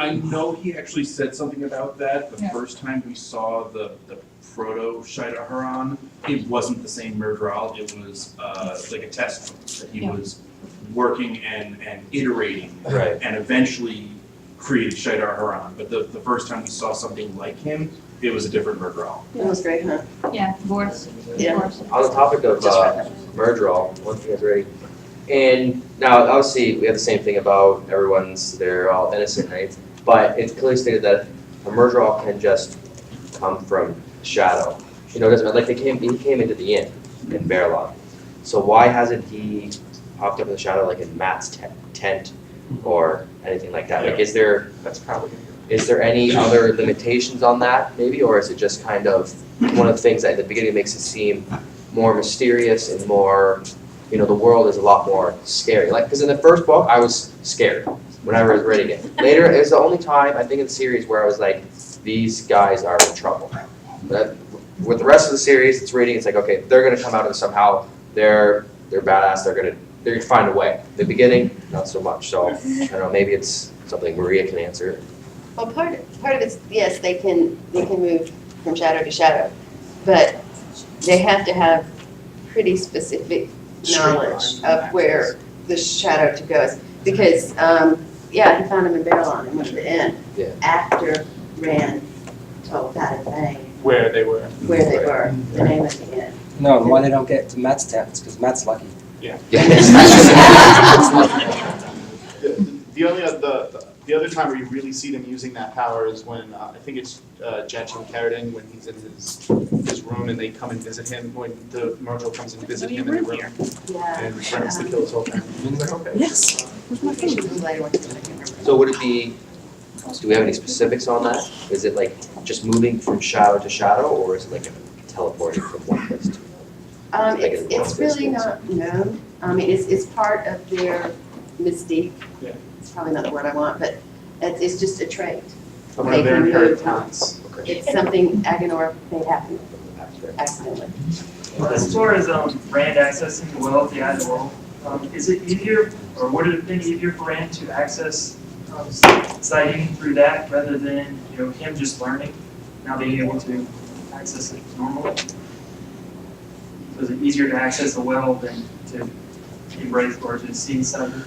I know he actually said something about that the first time we saw the proto Shaidar Haran. It wasn't the same Murdral, it was like a test that he was working and iterating, Right. and eventually created Shaidar Haran. But the first time we saw something like him, it was a different Murdral. That was great, huh? Yeah, Boris. Yeah. On the topic of Murdral, one thing is very, and now obviously we have the same thing about they're all innocent, right? But it's clearly stated that a Murdral can just come from shadow. It doesn't matter, like he came into the inn in Verlon. So why hasn't he popped up in the shadow like in Matt's tent or anything like that? Like, is there any other limitations on that maybe, or is it just kind of one of the things that at the beginning makes it seem more mysterious and more, the world is a lot more scary. Like, because in the first book I was scared when I was reading it. Later, it was the only time I think in the series where I was like, these guys are in trouble. But with the rest of the series, it's like, okay, they're gonna come out and somehow they're badass. They're gonna find a way. The beginning, not so much. So I don't know. Maybe it's something Maria can answer. Well, part of it's, yes, they can move from shadow to shadow, but they have to have pretty specific knowledge of where the shadow to go is. Because, he found him in Verlon and went to the inn after Rand told Pat and Fang Where they were. the name of the inn. No, and why they don't get to Matt's tent is because Matt's lucky. Yeah. Yeah. The other time where you really see them using that power is when I think it's Jacunski when he's in his room and they come and visit him when the Myrtle comes and visit him in the room and threatens to kill his whole family. He's like, okay. Yes. So would it be, do we have any specifics on that? Is it like just moving from shadow to shadow, or is it like teleporting from one place to another? It's really not known. I mean, it's part of their mystique. Yeah. It's probably not the word I want, but it's just a trait. One of their inherent talents. It's something Agenor made happen accidentally. As far as Rand accessing the well at the end of the world, is it easier, or would it have been easier for Rand to access sighting through that rather than him just learning, now being able to access it normally? Was it easier to access the well than to embrace or to see inside her?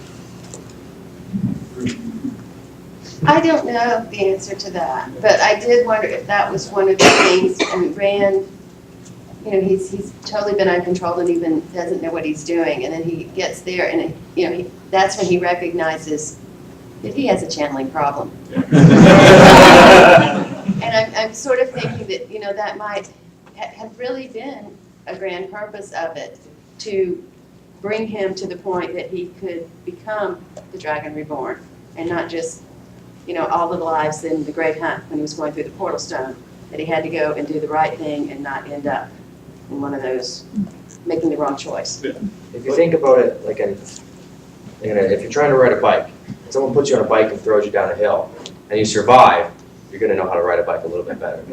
I don't know the answer to that, but I did wonder if that was one of the things. And Rand, he's totally been uncontrolled and even doesn't know what he's doing. And then he gets there, and that's when he recognizes that he has a channeling problem. And I'm sort of thinking that that might have really been a grand purpose of it, to bring him to the point that he could become the Dragon Reborn, and not just all the lives in the Great Hunt when he was going through the Portal Stone, that he had to go and do the right thing and not end up in one of those making the wrong choice. If you think about it, like if you're trying to ride a bike, and someone puts you on a bike and throws you down a hill, and you survive, you're going to know how to ride a bike a little bit better.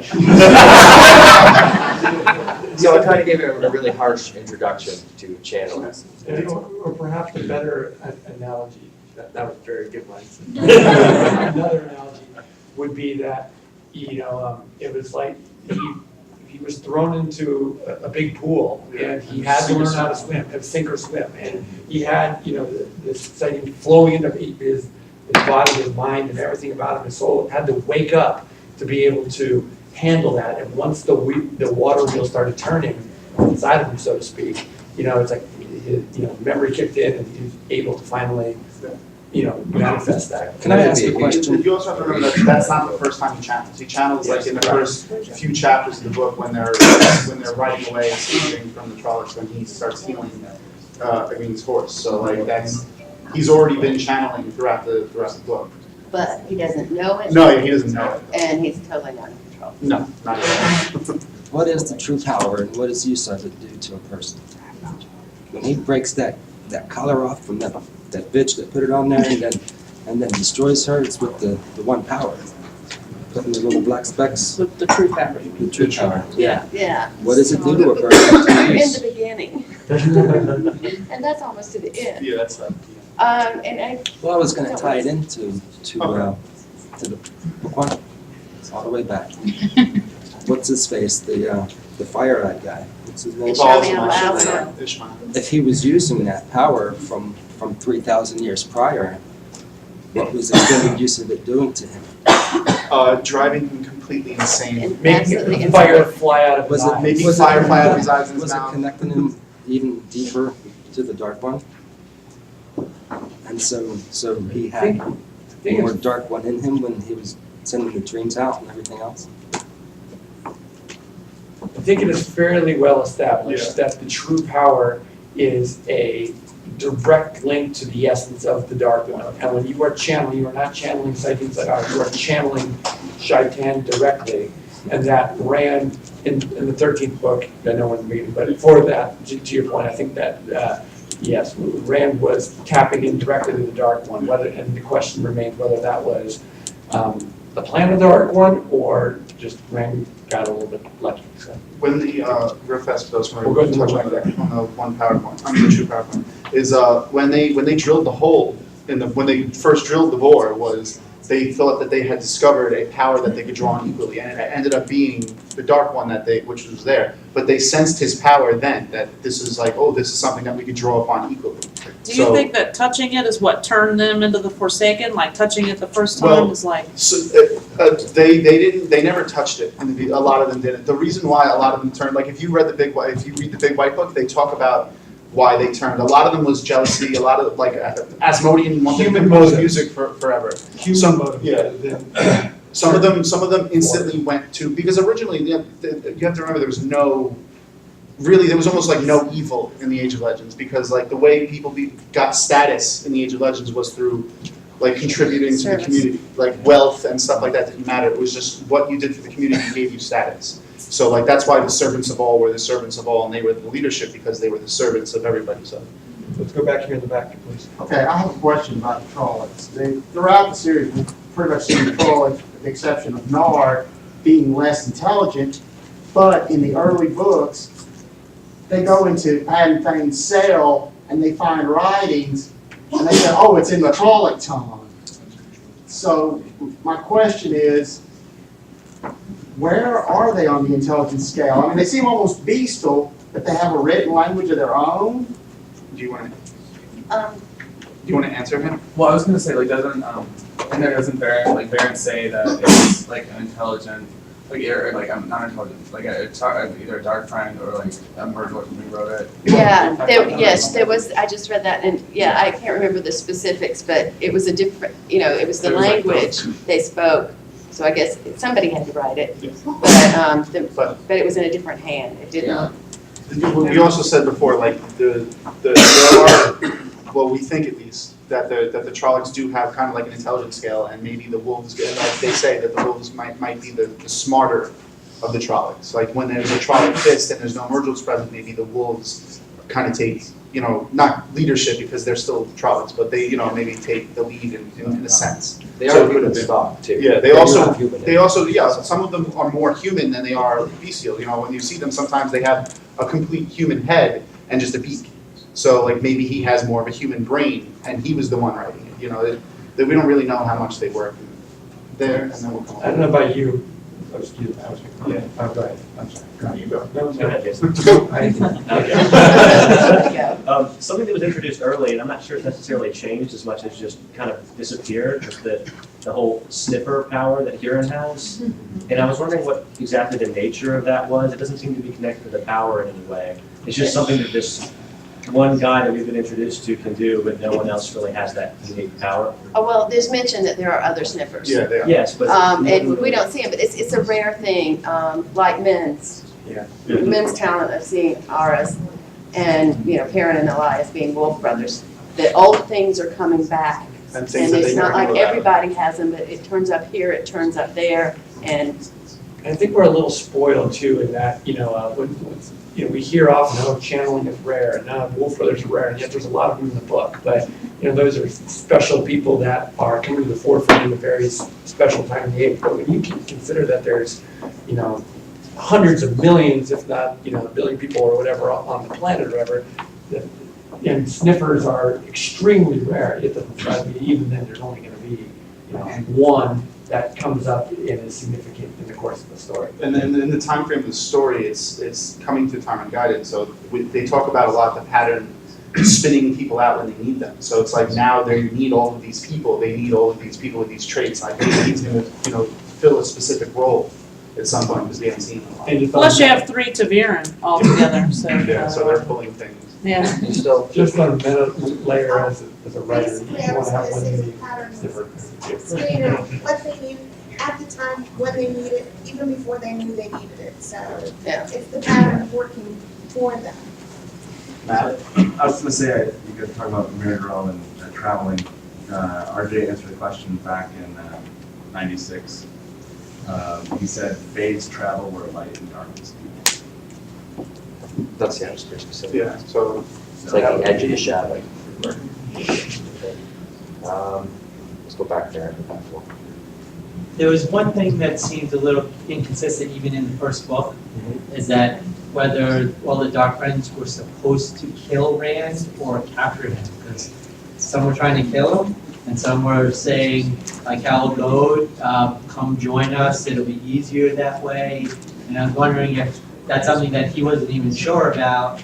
So I kind of gave it a really harsh introduction to channeling. Or perhaps a better analogy, that was a very good one. Another analogy would be that, it was like he was thrown into a big pool and he had to learn how to swim, sink or swim. And he had, this sighting flowing into his body, his mind, and everything about him, his soul had to wake up to be able to handle that. And once the water wheel started turning inside of him, so to speak, it's like his memory kicked in and he was able to finally manifest that. Can I ask a question? You also have to remember that that's not the first time he channels. He channels like in the first few chapters of the book when they're riding away, escaping from the Trollocs, when he starts healing Irene's horse. So he's already been channeling throughout the book. But he doesn't know it. No, he doesn't know it. And he's totally not in control. No, not at all. What is the true power and what does use of it do to a person? When he breaks that collar off from that bitch that put it on there and then destroys her, it's with the one power. Putting the little black specks. The true power. The true power. Yeah. Yeah. What does it do to a person? In the beginning. And that's almost to the end. Yeah, that's that. Well, I was going to tie it into the book one, all the way back. What's his face? The fire-eyed guy. What's his name? Ishmael. If he was using that power from 3,000 years prior, what was the extended use of it doing to him? Driving him completely insane. Making fire fly out of his eyes. Making fire fly out of his eyes and his Was mouth. it connecting him even deeper to the Dark One? And so he had more Dark One in him when he was sending the dreams out and everything else? I think it is fairly well established that the true power is a direct link to the essence of the Dark One. And when you are channeling, you are not channeling sightings like ours, you are channeling Shaitan directly. And that Rand, in the 13th book, I know when the meeting, but for that, to your point, I think that, yes, Rand was tapping in directly to the Dark One, and the question remains whether that was the plan of the Dark One or just Rand got a little bit lucky. So. When the real fast those We'll go to touch on the one PowerPoint, the true PowerPoint, is when they drilled the hole when they first drilled the bore was they thought that they had discovered a power that they could draw on equally, and it ended up being the Dark One which was there. But they sensed his power then, that this is like, oh, this is something that we could draw upon equally. Do you think that touching it is what turned them into the Forsaken? Like touching it the first time was like. So they never touched it. A lot of them didn't. The reason why a lot of them turned, like if you read the Big White Book, they talk about why they turned. A lot of them was jealousy, a lot of, like, Asmodean wanted to Human compose motive. music forever. Human motive. Yeah. Some of them instantly went to, because originally, you have to remember, there was almost like no evil in the Age of Legends, because like the way people got status in the Age of Legends was through like contributing to the community, like wealth and stuff like that didn't matter. It was just what you did for the community gave you status. So like that's why the servants of all were the servants of all, and they were the leadership because they were the servants of everybody. So let's go back here in the back, please. Okay, I have a question about the Trollocs. Throughout the series, we've pretty much seen the Trollocs, with the exception of Nard, being less intelligent, but in the early books, they go into Padden Fane's cell and they find writings and they say, oh, it's in the Trolloc tongue. So my question is, where are they on the intelligence scale? I mean, they seem almost bestial, but they have a written language of their own. do you want to answer him? Well, I was gonna say, like, doesn't Baron say that it's like an intelligent, like, or like I'm not intelligent, like either a dark friend or like a murderer who wrote it. Yeah, there was, I just read that, and yeah, I can't remember the specifics, but it was a different, it was the language they spoke, so I guess somebody had to write it. But it was in a different hand, it didn't. We also said before, like, there are, well, we think at least, that the Trollocs do have kind of like an intelligence scale, and maybe the wolves, like they say that the wolves might be the smarter of the Trollocs. Like when there's a Trolloc fist and there's no Murgils present, maybe the wolves kind of take, not leadership because they're still Trollocs, but they, maybe take the lead in a sense. They are human stock too. Yeah, they also, some of them are more human than they are bestial. When you see them, sometimes they have a complete human head and just a beak. So like maybe he has more of a human brain, and he was the one writing it. That we don't really know how much they work there, and then we'll come on. I don't know about you. Oh, excuse me. Yeah. Oh, go ahead. I'm sorry. You go. No, Go ahead, Jason. Something that was introduced early, and I'm not sure it's necessarily changed as much as just kind of disappeared, was the whole sniffer power that Huron has. And I was wondering what exactly the nature of that was. It doesn't seem to be connected to the power in any way. It's just something that this one guy that we've been introduced to can do, but no one else really has that unique power. Oh, well, there's mention that there are other sniffers. Yeah, they are. Yes, but and we don't see them, but it's a rare thing, like Minze. Yeah. Minze talent of seeing auras, and Karen and Elias being Wolf brothers. The old things are coming back, and it's not like everybody has them, but it turns up here, it turns up there, and I think we're a little spoiled too in that, we hear often, channeling is rare, and Wolf Brothers are rare, and yet there's a lot of them in the book. But, those are special people that are coming to the forefront in a very special time in the age. But when you consider that there's, hundreds of millions, if not, a billion people or whatever on the planet or whatever, and sniffers are extremely rare. It doesn't surprise me, even then there's only going to be, one that comes up and is significant in the course of the story. And then in the time frame of the story, it's coming to time and guidance. So they talk about a lot the pattern spinning people out when they need them. So it's like now they need all of these people. They need all of these people with these traits. And I think he's going to fill a specific role at some point because we haven't seen them a lot. Plus you have 3 Taviran altogether, so. Yeah, so they're pulling things. Yeah. Just on a meta layer as a writer, Basically, you I want was to have gonna one say unique the patterns different. what they need at the time, when they need it, even before they knew they needed it, so it's the pattern working for them. Matt? I was gonna say, you guys talk about Mirror and traveling. RJ answered the question back in '96. He said, "Fades travel where light and darkness do." That's pretty specific. Yeah, so it's like the edge of the shadow. Let's go back there. There was one thing that seemed a little inconsistent even in the first book, is that whether all the Dark Friends were supposed to kill Rand or capture him, because some were trying to kill him, and some were saying, like Hal Goad, come join us, it'll be easier that way. And I was wondering if that's something that he wasn't even sure about,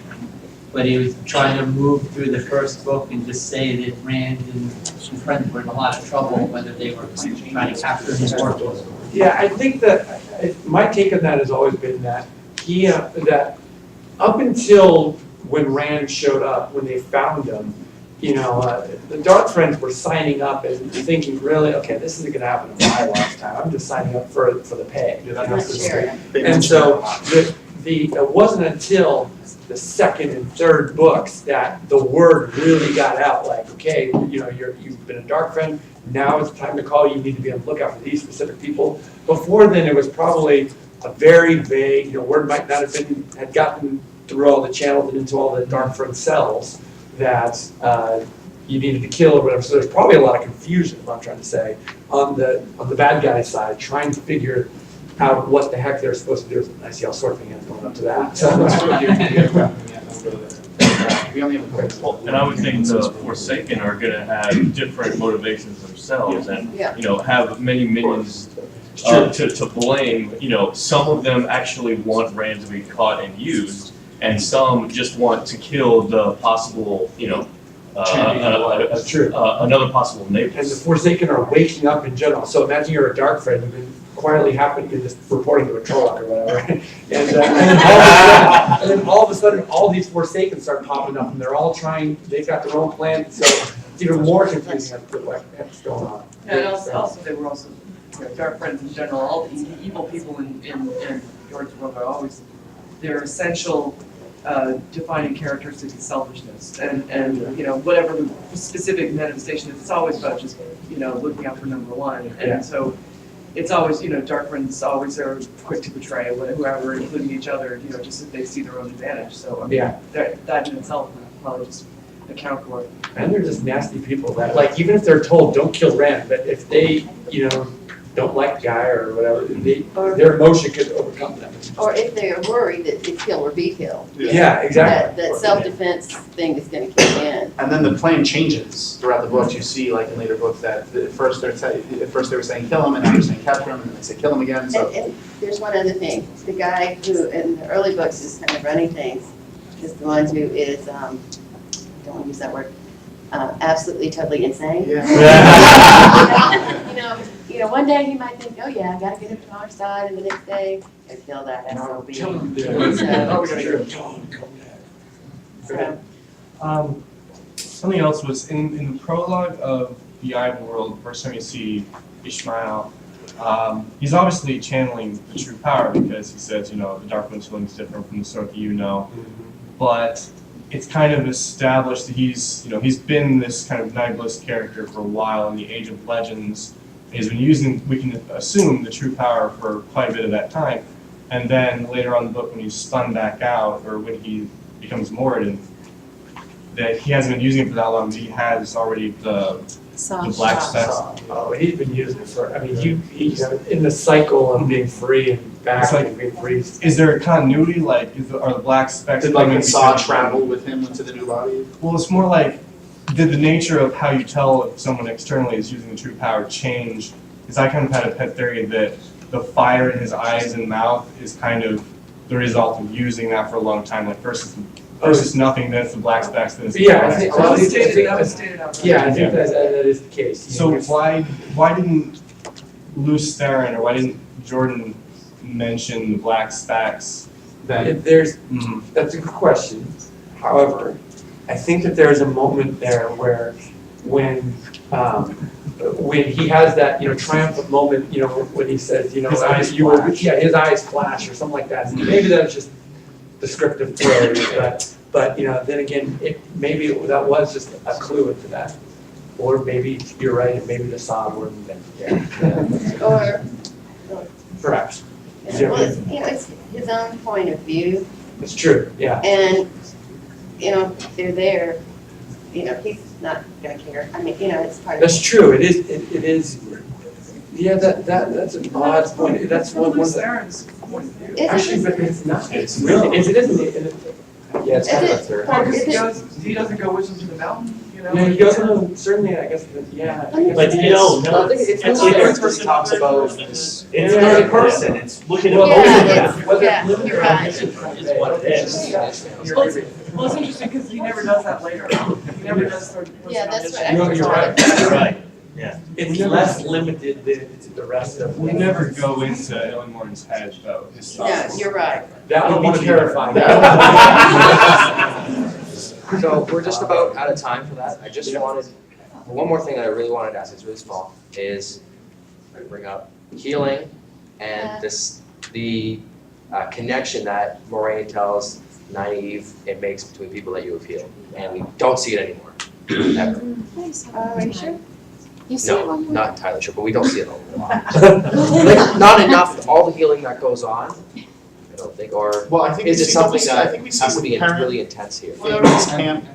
but he was trying to move through the first book and just say that Rand and his friends were in a lot of trouble, whether they were trying to capture him or. Yeah, I think that my take on that has always been that that up until when Rand showed up, when they found him, the Dark Friends were signing up and thinking, really, okay, this isn't gonna happen in my lifetime. I'm just signing up for the pay. And so it wasn't until the second and third books that the word really got out, like, okay, you've been a Dark Friend, now it's time to call you, need to be on the lookout for these specific people. Before then, it was probably a very vague, word might not have had gotten through all the channels and into all the Dark Friend cells that you needed to kill or whatever. So there's probably a lot of confusion, is what I'm trying to say, on the bad guy side, trying to figure out what the heck they're supposed to do. I see all sorts of hands going up to that. We only have a quick. And I would think the Forsaken are going to have different motivations themselves, and have many minions to blame. Some of them actually want Rand to be caught and used, and some just want to kill the possible, another possible neighbor. And the Forsaken are waking up in general. So imagine you're a Dark Friend, you've been quietly happening, you're just reporting to a Trolloc or whatever. And then all of a sudden, all these Forsaken start popping up, and they're all trying, they've got their own plan, so it's even more confusing as to what's going on. And also they were also Dark Friends in general, all the evil people in Jordan's world are always, their essential defining characteristic is selfishness, and whatever the specific manifestation is, it's always about just looking out for number one, and so it's always Dark Friends always are quick to betray whoever, including each other, just if they see their own advantage. So I mean, that in itself would probably just account for it. And they're just nasty people that, like, even if they're told don't kill Rand, but if they don't like the guy or whatever, their emotion could overcome them. Or if they're worried that it's kill or be killed. Yeah, exactly. That self-defense thing is going to kick in. And then the plan changes throughout the books. You see, like in later books, that at first they were saying kill him, and now they're saying capture him, and then they say kill him again. So. And there's one other thing. The guy who in the early books is kind of running things is the one who is, don't want to use that word, absolutely, totally insane. One day he might think, oh yeah, I gotta get him to our side, and the next day, I kill that SOB. Something else was in the prologue of the Eye World, first time you see Ishmael, he's obviously channeling the true power because he says, the Dark One's feeling is different from the sort that but it's kind of established that he's been this kind of nebulous character for a while in the Age of Legends. He's been using, we can assume, the true power for quite a bit of that time. And then later on in the book, when he's spun back out, or when he becomes Moiraine, that he hasn't been using it for that long, but he has already the black specs. Oh, he's been using it for, he's in the cycle of being free and back and being free. Is there a continuity, are the black specs? Did like Saw travel with him into the new body? Well, it's more like, did the nature of how you tell if someone externally is using the true power change? Because I kind of had a pet theory that the fire in his eyes and mouth is kind of the result of using that for a long time. Like first it's nothing, then it's the black specs, then it's the I think that is the case. So why didn't Luce Theron, or why didn't Jordan mention the black specs? That's a good question. However, I think that there's a moment there where when he has that triumphant moment, when he says, his eyes flash or something like that. Maybe that's just descriptive prose, but then again, maybe that was just a clue into that, or maybe you're right, maybe the Saw word. Or perhaps. Well, it's his own point of view. It's true. Yeah. And they're there. He's not gonna care. It's part of. That's true. It is. Yeah, that's an odd point. That's one. Actually, but it's not. It's really. Isn't it? Yeah, it's kind of a third. He doesn't go with him to the mountain. Yeah, he goes certainly. I guess. Yeah. But it's third person talks about it's third person. It's looking at You're right. Is what it is. Well, it's interesting because he never does that later. He never does third person. Yeah, that's right. You're right. You're right. Yeah. It's less limited than the rest of. We never go into Ellen Morton's head, though. Yeah, you're right. That would be terrifying. So we're just about out of time for that. I just wanted, one more thing that I really wanted to ask, it's really small, is bring up healing and the connection that Moiraine tells Nynaeve it makes between people that you have healed. And we don't see it anymore, ever. Are you sure? You see it No, one more? not entirely sure, but we don't see it a lot. Like, not enough, all the healing that goes on, I don't think, or Well, I think is we it see- something I think that we see has to with be Herman really intense here? in his camp,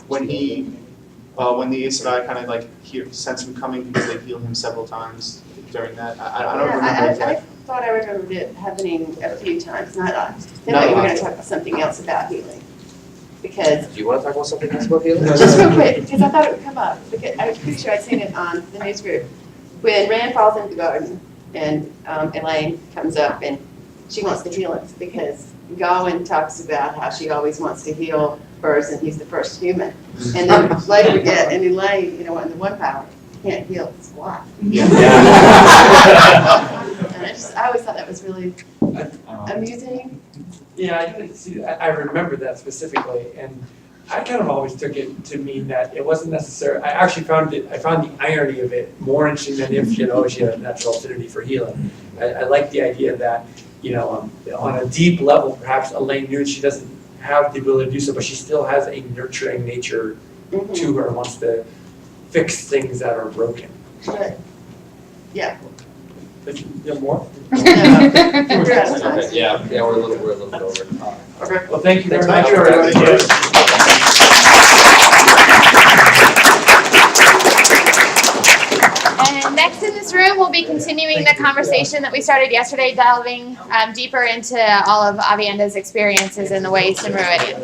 when the Aes Sedai kind of like sense him coming because they healed him several times during that. I don't remember I exactly. thought I remembered it happening a few times, not I. Then Not we were a lot. gonna talk about something else about healing. Because, Do you want to talk about something else about healing? just real quick, because I thought it would come up, because I was pretty sure I'd seen it on the news group. When Rand falls into the garden and Elaine comes up and she wants to heal him because Gawain talks about how she always wants to heal first and he's the first human. And then later we get, and Elaine, you know, in the one power, can't heal squat. Yeah. And I always thought that was really amusing. Yeah, I didn't see that. I remember that specifically, and I kind of always took it to mean that it wasn't necessary. I actually found the irony of it more interesting than if, you know, she had a natural affinity for healing. I like the idea that, you know, on a deep level, perhaps Elaine knew she doesn't have the ability to do so, but she still has a nurturing nature to her, wants to fix things that are broken. Right. Yeah. But you have more? Yeah, we're a little bit over. Okay. Well, thank you very Thanks, much, everybody. And next in this room, we'll be continuing the conversation that we started yesterday, delving deeper into all of Avienda's experiences in the Weiss and Meridian.